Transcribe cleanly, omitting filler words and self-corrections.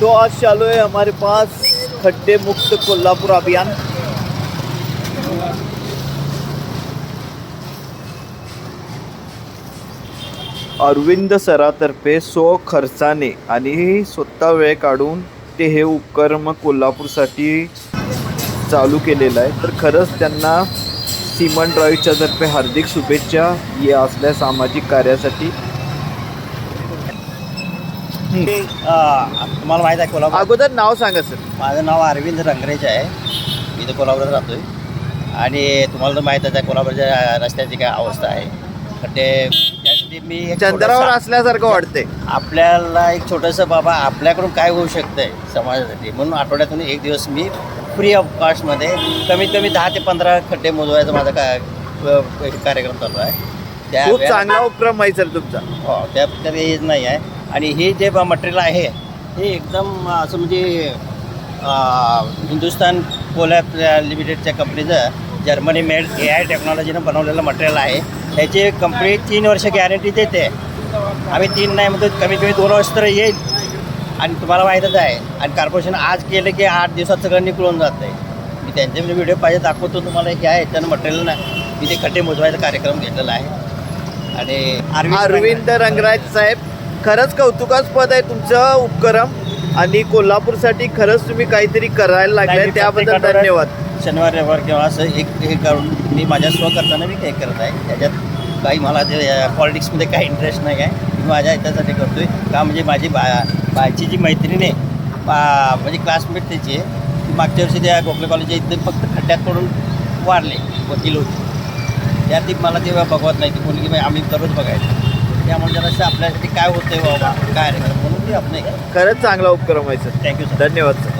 तो आज चालू है हमारे पास खड्डे मुक्त कोल्हापुर अभियान। अरविंद सरातर्फे खर्चाने आणि स्वतः वेळ काढून ते हे उपक्रम कोल्हापूरसाठी चालू केलेलं आहे। तर खरंच त्यांना सीमन ड्राईव्हच्या तर्फे हार्दिक शुभेच्छा या असल्या सामाजिक कार्यासाठी। तुम्हाला माहीत आहे कोल्हापूर, अगोदर नाव सांगा सर। माझं नाव अरविंद रंगरेज आहे, मी इथं कोल्हापुरात राहतो आहे। आणि तुम्हाला तर माहीतच आहे कोल्हापूरच्या रस्त्याची काय अवस्था आहे, खड्डे। त्यासाठी मी एक चंद्रावर असल्यासारखं वाटते आपल्याला एक छोटंसं बाबा आपल्याकडून काय होऊ शकतं आहे समाजासाठी, म्हणून आठवड्यातून एक दिवस मी फ्री ऑफ कास्टमध्ये कमीत कमी 10 ते 15 खड्डे मोजवायचा माझा कार्यक्रम चालू आहे। खूप चांगला उपक्रम आहे सर तुमचा। हो, त्या हेच नाही आहे। आणि हे जे मटेरियल आहे हे एकदम असं म्हणजे हिंदुस्तान कोलॅब लिमिटेडच्या कंपनीचं जर्मनी मेड AI टेक्नॉलॉजीनं बनवलेलं मटेरियल आहे। त्याची कंपनी 3 वर्ष गॅरंटी देते। आम्ही 3 नाही म्हणतो, कमीत कमी 2 वर्ष तर येईल। आणि तुम्हाला माहीतच आहे, आणि कॉर्पोरेशन आज केलं की 8 दिवसात सगळं निघून जातं आहे। मी त्यांचे व्हिडिओ पाहिजे दाखवतो तुम्हाला, हे आहे त्यानं मटेरियल नाही, मी ते खड्डे मोजवायचा कार्यक्रम घेतलेला आहे। आणि अरविंद रंगराज साहेब, खरंच कौतुकास्पद आहे तुमचं उपक्रम आणि कोल्हापूरसाठी खरंच तुम्ही काहीतरी करायला लागले, त्याबद्दल धन्यवाद। शनिवार रविवार किंवा असं हे करून मी माझ्या स्वकर्तानं मी काही करत आहे। त्याच्यात काही मला ते पॉलिटिक्समध्ये काही इंटरेस्ट नाही आहे, मी माझ्या ह्याच्यासाठी करतो आहे का। म्हणजे माझी बायची जी मैत्रीण आहे, म्हणजे क्लासमेट त्याची आहे, ती मागच्या वर्षी त्या गोखले कॉलेजच्या इथं फक्त खड्ड्यात पडून वारले, वकील होते। त्यात मला तेव्हा बघवत नाही ती मुलगी, आम्ही दररोज बघायचं। त्यामुळे जरासं आपल्यासाठी काय होतंय बाबा काय नाही, म्हणून ती आपण खरंच चांगला उपक्रम आहे सर। थँक्यू सर, धन्यवाद सर।